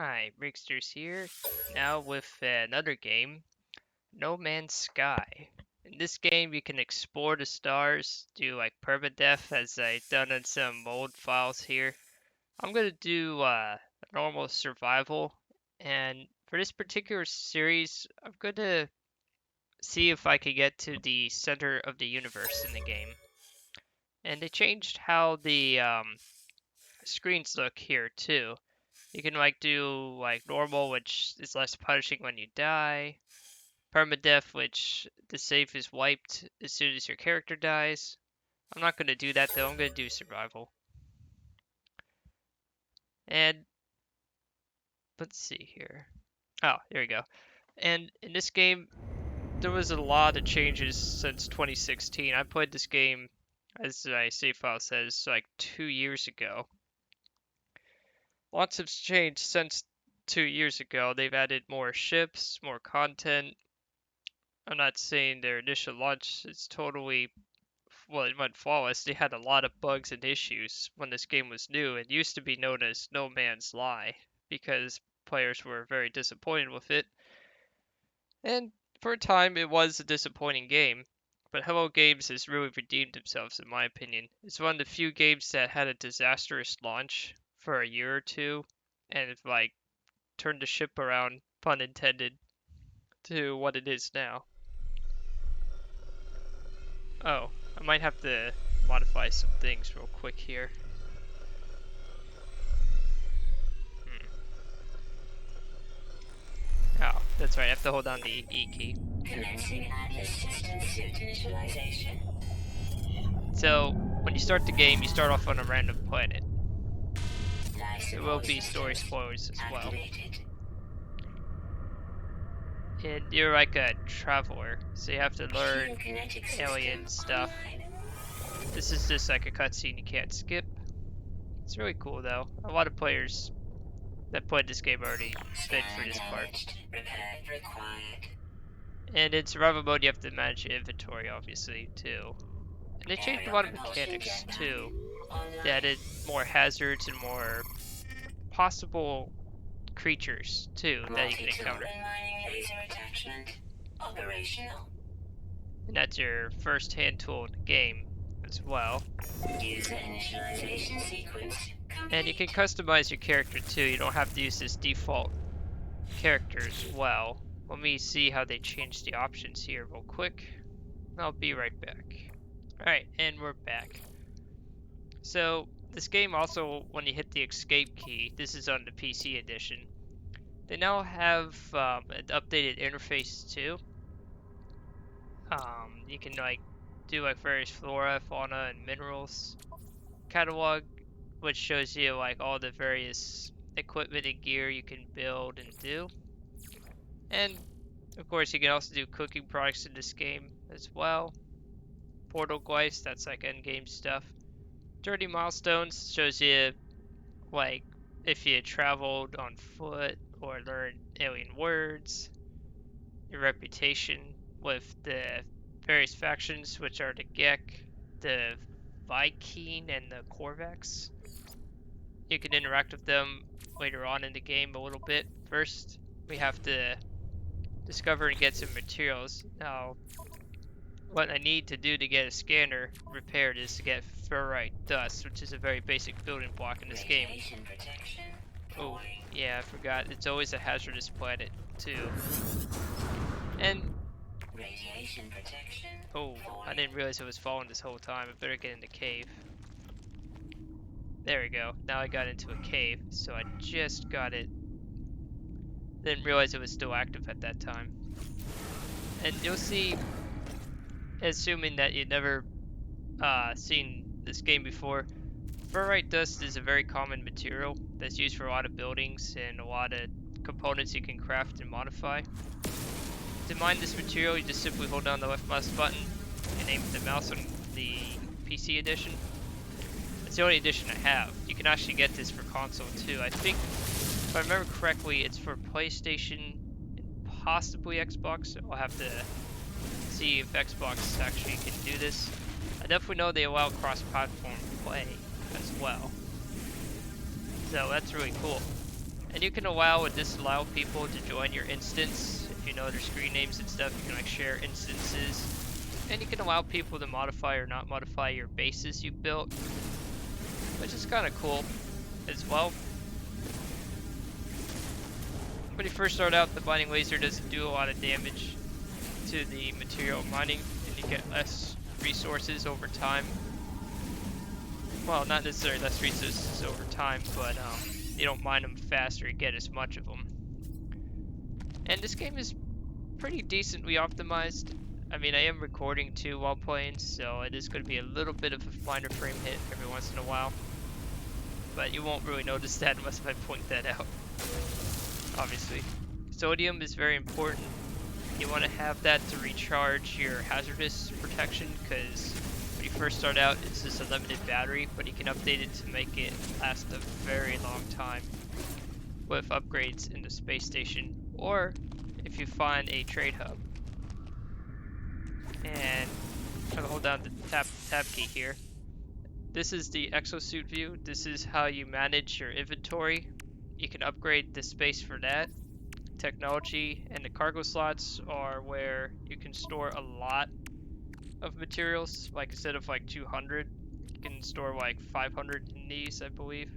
Hi, Rigsters here, now with another game, No Man's Sky. In this game, you can explore the stars, do like permadeath as I've done in some old files here. I'm gonna do normal survival, and for this particular series, I'm gonna see if I can get to the center of the universe in the game. And they changed how the screens look here too. You can like do like normal, which is less punishing when you die. Permadeath, which the save is wiped as soon as your character dies. I'm not going to do that though, I'm going to do survival. And let's see here. Oh, there we go. And in this game, there was a lot of changes since 2016. I played this game, as my save file says, like 2 years ago. Lots have changed since 2 years ago. They've added more ships, more content. I'm not saying their initial launch is totally, well, it went flawless. They had a lot of bugs and issues when this game was new. It used to be known as No Man's Lie because players were very disappointed with it. And for a time, it was a disappointing game. But Hello Games has really redeemed themselves, in my opinion. It's one of the few games that had a disastrous launch for a year or two, and it like turned the ship around, pun intended, to what it is now. Oh, I might have to modify some things real quick here. Oh, that's right, I have to hold down the E key. Commencing Atlas system suit initialization. So, when you start the game, you start off on a random planet. There will be story spoilers as well. And you're like a traveler, so you have to learn alien stuff. This is just like a cutscene you can't skip. It's really cool though. A lot of players that played this game already been through this part. And in survival mode, you have to manage your inventory, obviously, too. And they changed a lot of mechanics, too. They added more hazards and more possible creatures, too, that you can encounter. And that's your first hand tool in the game, as well. And you can customize your character, too. You don't have to use this default character as well. Let me see how they changed the options here real quick. I'll be right back. Alright, and we're back. So, this game also, when you hit the escape key, this is on the PC edition, they now have an updated interface too. You can like do like various flora, fauna, and minerals catalog, which shows you like all the various equipment and gear you can build and do. And of course, you can also do cooking products in this game as well. Portal glyphs, that's like endgame stuff. 30 milestones shows you like if you traveled on foot or learned alien words. Your reputation with the various factions, which are the Gek, the Viking, and the Korvax. You can interact with them later on in the game a little bit. First, we have to discover and get some materials. Now, what I need to do to get a scanner repaired is to get ferrite dust, which is a very basic building block in this game. Oh, yeah, I forgot. It's always a hazardous planet, too. And oh, I didn't realize it was falling this whole time. I better get in the cave. There we go. Now I got into a cave, so I just got it. Didn't realize it was still active at that time. And you'll see, assuming that you've never seen this game before, ferrite dust is a very common material that's used for a lot of buildings and a lot of components you can craft and modify. To mine this material, you just simply hold down the left mouse button and aim the mouse on the PC edition. It's the only edition I have. You can actually get this for console too. I think, if I remember correctly, it's for PlayStation and possibly Xbox. I'll have to see if Xbox actually can do this. I definitely know they allow cross-platform play as well. So that's really cool. And you can allow or disallow people to join your instance. If you know their screen names and stuff, you can like share instances. And you can allow people to modify or not modify your bases you built, which is kind of cool as well. When you first start out, the binding laser doesn't do a lot of damage to the material mining, and you get less resources over time. Well, not necessarily less resources over time, but you don't mine them faster, you get as much of them. And this game is pretty decently optimized. I mean, I am recording too while playing, so it is going to be a little bit of a minor frame hit every once in a while. But you won't really notice that unless I point that out, obviously. Sodium is very important. You want to have that to recharge your hazardous protection, because when you first start out, it's just a limited battery, but you can update it to make it last a very long time with upgrades in the space station, or if you find a trade hub. And I'll hold down the tab key here. This is the exosuit view. This is how you manage your inventory. You can upgrade the space for that. Technology and the cargo slots are where you can store a lot of materials. Like instead of like 200, you can store like 500 in these, I believe.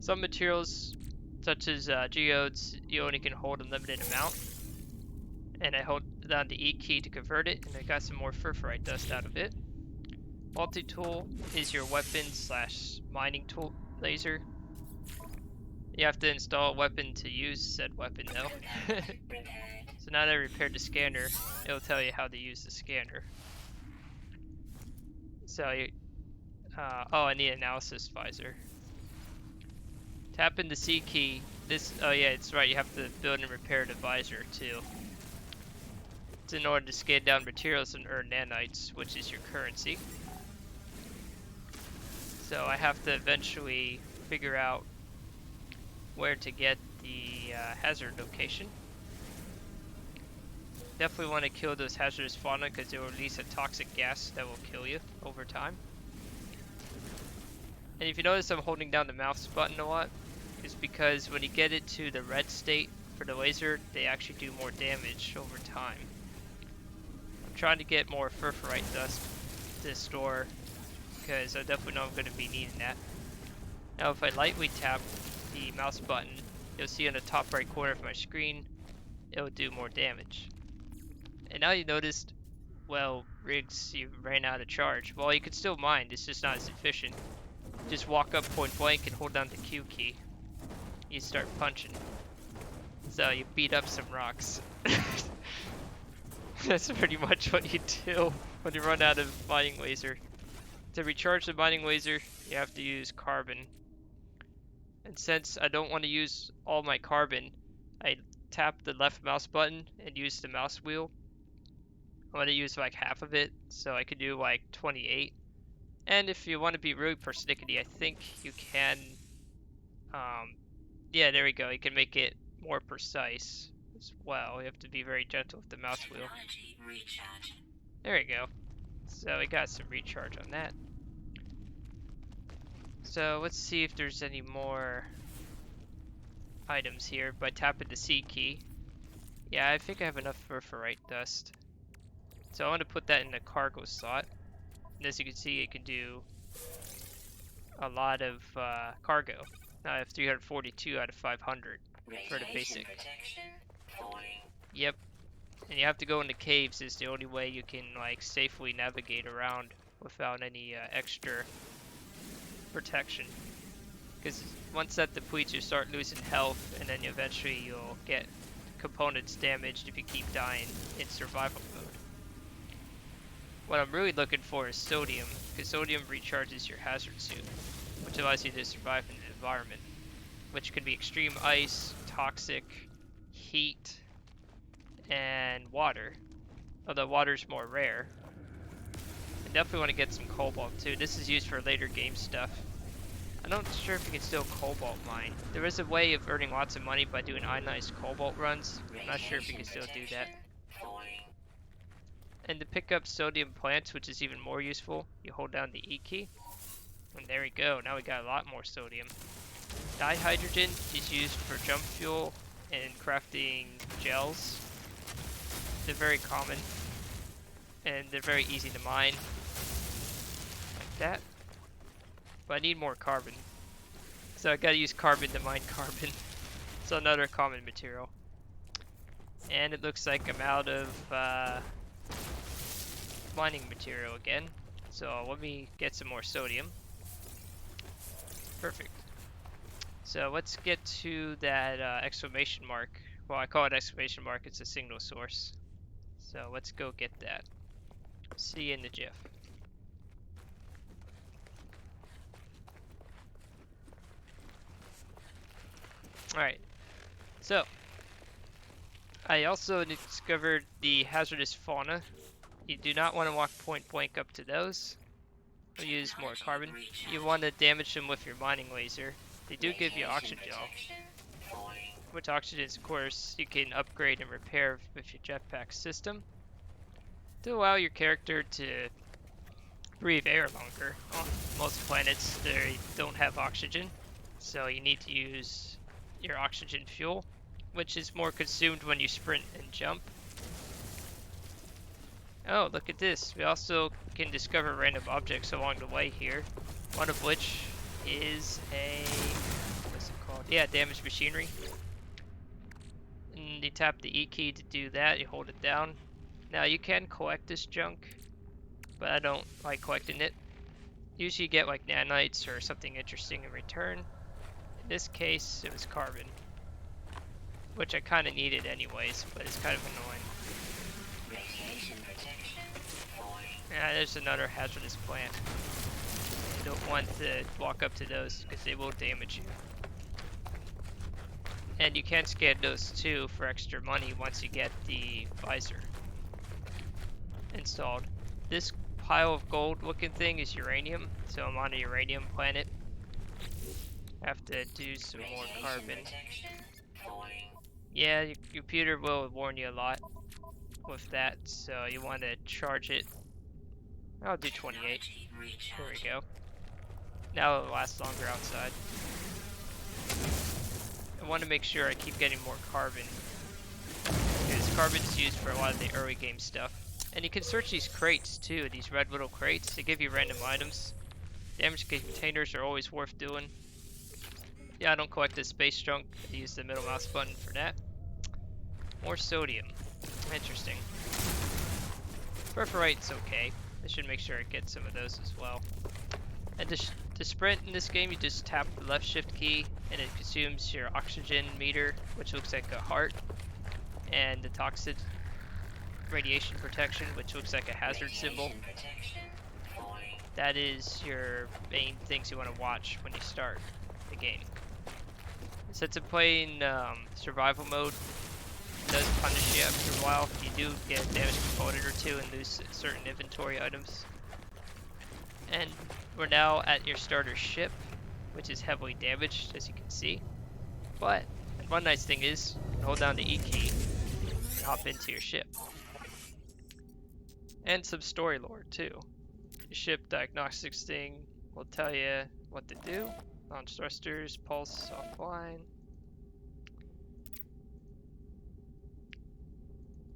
Some materials, such as geodes, you only can hold a limited amount. And I hold down the E key to convert it, and I got some more furfurite dust out of it. Multi-tool is your weapon slash mining tool laser. You have to install a weapon to use said weapon though. So now that I repaired the scanner, it'll tell you how to use the scanner. So you, oh, I need an analysis visor. Tap in the C key. This, oh yeah, it's right, you have to build and repair the visor too. It's in order to scan down materials and earn nanites, which is your currency. So I have to eventually figure out where to get the hazard location. Definitely want to kill those hazardous fauna because they will release a toxic gas that will kill you over time. And if you notice I'm holding down the mouse button a lot, it's because when you get it to the red state for the laser, they actually do more damage over time. I'm trying to get more furfurite dust to store because I definitely know I'm going to be needing that. Now if I lightly tap the mouse button, you'll see on the top right corner of my screen, it'll do more damage. And now you noticed, well, Riggs, you ran out of charge. Well, you can still mine, it's just not as efficient. Just walk up point blank and hold down the Q key. You start punching. So you beat up some rocks. That's pretty much what you do when you run out of mining laser. To recharge the mining laser, you have to use carbon. And since I don't want to use all my carbon, I tap the left mouse button and use the mouse wheel. I want to use like half of it, so I could do like 28. And if you want to be really persnickety, I think you can, yeah, there we go. You can make it more precise as well. You have to be very gentle with the mouse wheel. There we go. So we got some recharge on that. So let's see if there's any more items here by tapping the C key. Yeah, I think I have enough furfurite dust. So I want to put that in the cargo slot. And as you can see, you can do a lot of cargo. Now I have 342 out of 500 for the basic. Yep. And you have to go into caves is the only way you can like safely navigate around without any extra protection. Because once that depletes, you start losing health, and then eventually you'll get components damaged if you keep dying in survival mode. What I'm really looking for is sodium, because sodium recharges your hazard suit, which allows you to survive in the environment, which could be extreme ice, toxic, heat, and water. Although water's more rare. I definitely want to get some cobalt too. This is used for later game stuff. I'm not sure if you can still cobalt mine. There is a way of earning lots of money by doing ionized cobalt runs. I'm not sure if you can still do that. And to pick up sodium plants, which is even more useful, you hold down the E key. And there we go. Now we got a lot more sodium. Dihydrogen is used for jump fuel and crafting gels. They're very common and they're very easy to mine, like that. But I need more carbon, so I gotta use carbon to mine carbon. So another common material. And it looks like I'm out of mining material again. So let me get some more sodium. Perfect. So let's get to that exclamation mark. Well, I call it exclamation mark, it's a signal source. So let's go get that. See you in the GIF. Alright, so I also discovered the hazardous fauna. You do not want to walk point blank up to those. We'll use more carbon. You want to damage them with your mining laser. They do give you oxygen gel, which oxygen, of course, you can upgrade and repair with your jetpack system to allow your character to breathe air longer. On most planets, they don't have oxygen, so you need to use your oxygen fuel, which is more consumed when you sprint and jump. Oh, look at this. We also can discover random objects along the way here. One of which is a... what's it called? Yeah, damaged machinery. And you tap the E key to do that. You hold it down. Now you can collect this junk, but I don't like collecting it. Usually you get like nanites or something interesting in return. In this case, it was carbon, which I kind of needed anyways, but it's kind of annoying. Yeah, there's another hazardous plant. You don't want to walk up to those because they will damage you. And you can scan those too for extra money once you get the visor installed. This pile of gold looking thing is uranium, so I'm on a uranium planet. Have to do some more carbon. Yeah, your computer will warn you a lot with that, so you want to charge it. I'll do 28. There we go. Now it'll last longer outside. I want to make sure I keep getting more carbon, because carbon is used for a lot of the early game stuff. And you can search these crates too, these red little crates. They give you random items. Damaged containers are always worth doing. Yeah, I don't collect the space junk. I use the middle mouse button for that. More sodium. Interesting. Perforite's okay. I should make sure I get some of those as well. And to sprint in this game, you just tap the left shift key and it consumes your oxygen meter, which looks like a heart, and the toxic radiation protection, which looks like a hazard symbol. That is your main things you want to watch when you start the game. Since I'm playing survival mode, it does punish you after a while. You do get a damaged component or two and lose certain inventory items. And we're now at your starter ship, which is heavily damaged, as you can see. But one nice thing is, you can hold down the E key and hop into your ship. And some story lore too. Your ship diagnostics thing will tell you what to do. Launch thrusters, pulse offline.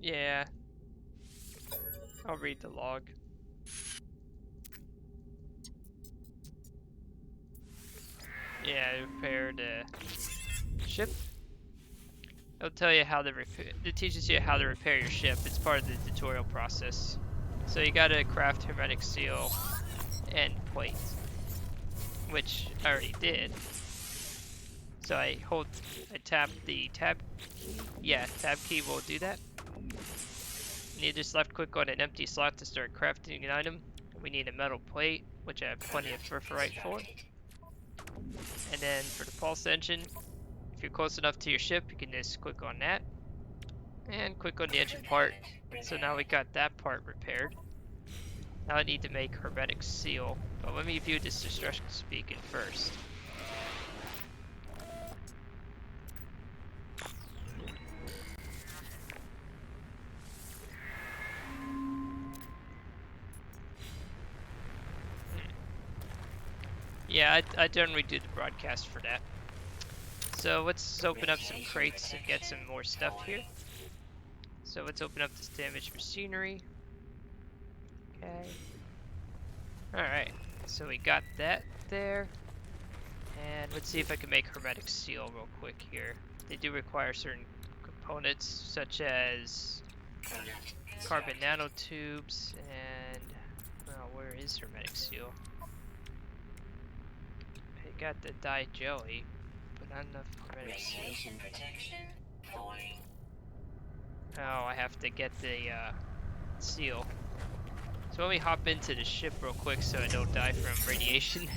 Yeah, I'll read the log. Yeah, I repaired the ship. It'll tell you how to repair. It teaches you how to repair your ship. It's part of the tutorial process. So you gotta craft hermetic seal and plate, which I already did. So I tap the tab key. Yeah, tab key will do that. And you just left click on an empty slot to start crafting an item. We need a metal plate, which I have plenty of ferrite for. And then for the pulse engine, if you're close enough to your ship, you can just click on that. And click on the engine part. So now we got that part repaired. Now I need to make hermetic seal. But let me view this distress beacon first. Yeah, I generally do the broadcast for that. So let's open up some crates and get some more stuff here. So let's open up this damaged machinery. Okay. Alright, so we got that there. And let's see if I can make hermetic seal real quick here. They do require certain components, such as carbon nanotubes and... well, where is hermetic seal? I got the dye jelly, but not enough hermetic seal. Oh, I have to get the seal. So let me hop into the ship real quick so I don't die from radiation.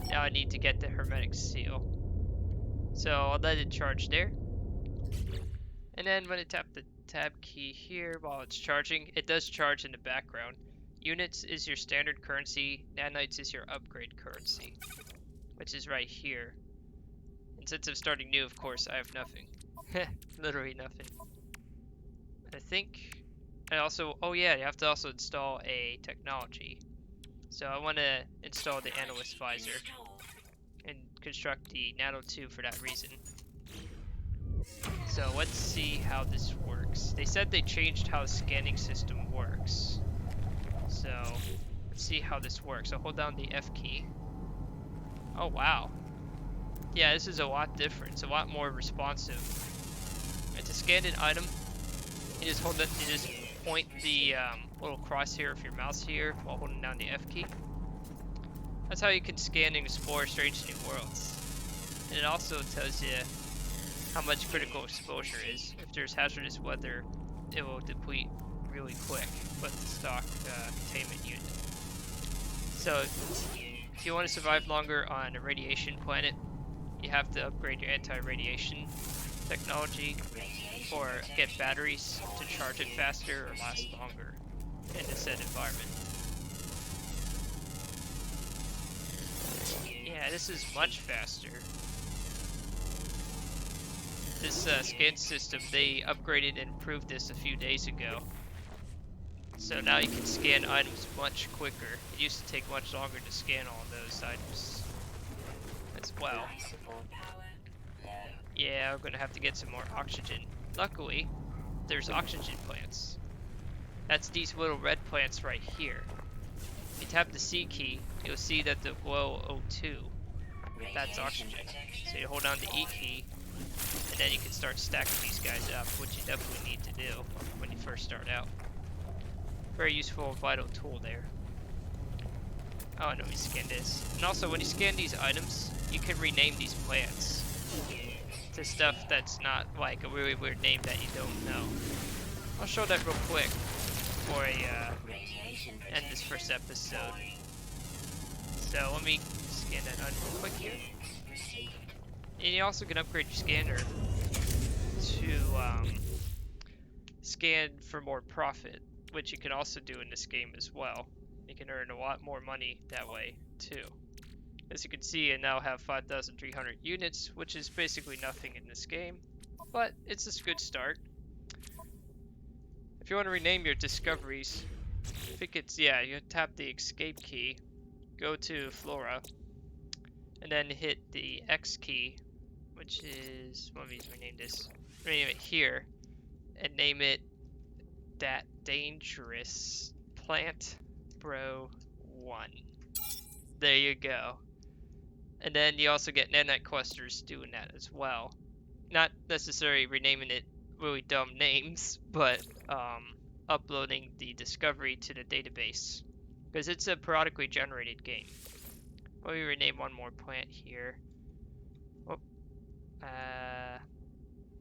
Now I need to get the hermetic seal. So I'll let it charge there. And then when I tap the tab key here while it's charging, it does charge in the background. Units is your standard currency, nanites is your upgrade currency, which is right here. And since I'm starting new, of course, I have nothing. Literally nothing. I think I also, oh yeah, you have to also install a technology. So I want to install the analyst visor and construct the nanotube for that reason. So let's see how this works. They said they changed how the scanning system works. So let's see how this works. I'll hold down the F key. Oh wow. Yeah, this is a lot different. It's a lot more responsive. And to scan an item, you just hold it. You just point the little crosshair of your mouse here while holding down the F key. That's how you can scan and explore strange new worlds. And it also tells you how much critical exposure is. If there's hazardous weather, it will deplete really quick with the stock containment unit. So if you want to survive longer on a radiation planet, you have to upgrade your anti-radiation technology or get batteries to charge it faster or last longer in a said environment. Yeah, this is much faster. This scan system, they upgraded and improved this a few days ago. So now you can scan items much quicker. It used to take much longer to scan all those items as well. Yeah, we're gonna have to get some more oxygen. Luckily, there's oxygen plants. That's these little red plants right here. If you tap the C key, you'll see that the glow O2, that's oxygen. So you hold down the E key, and then you can start stacking these guys up, which you definitely need to do when you first start out. Very useful, vital tool there. Oh, no, we scan this. And also, when you scan these items, you can rename these plants to stuff that's not like a really weird name that you don't know. I'll show that real quick before I end this first episode. So let me scan that on real quick here. And you also can upgrade your scanner to scan for more profit, which you can also do in this game as well. You can earn a lot more money that way too. As you can see, I now have 5,300 units, which is basically nothing in this game, but it's a good start. If you want to rename your discoveries, I think it's, yeah, you tap the escape key, go to Flora, and then hit the X key, which is, let me rename this, rename it here, and name it that dangerous plant bro 1. There you go. And then you also get nanite clusters doing that as well. Not necessarily renaming it really dumb names, but uploading the discovery to the database, because it's a periodically generated game. Let me rename one more plant here. Oh,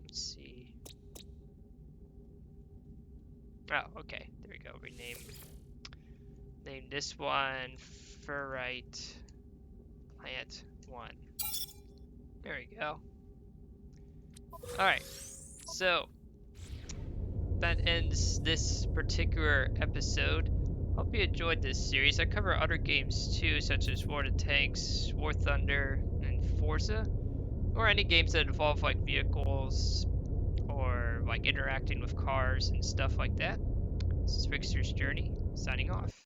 let's see. Oh, okay, there we go. Name this one ferrite plant 1. There we go. Alright, so that ends this particular episode. Hope you enjoyed this series. I cover other games too, such as War of Tanks, War Thunder, and Forza, or any games that involve like vehicles or like interacting with cars and stuff like that. This is Rigsters Journey, signing off.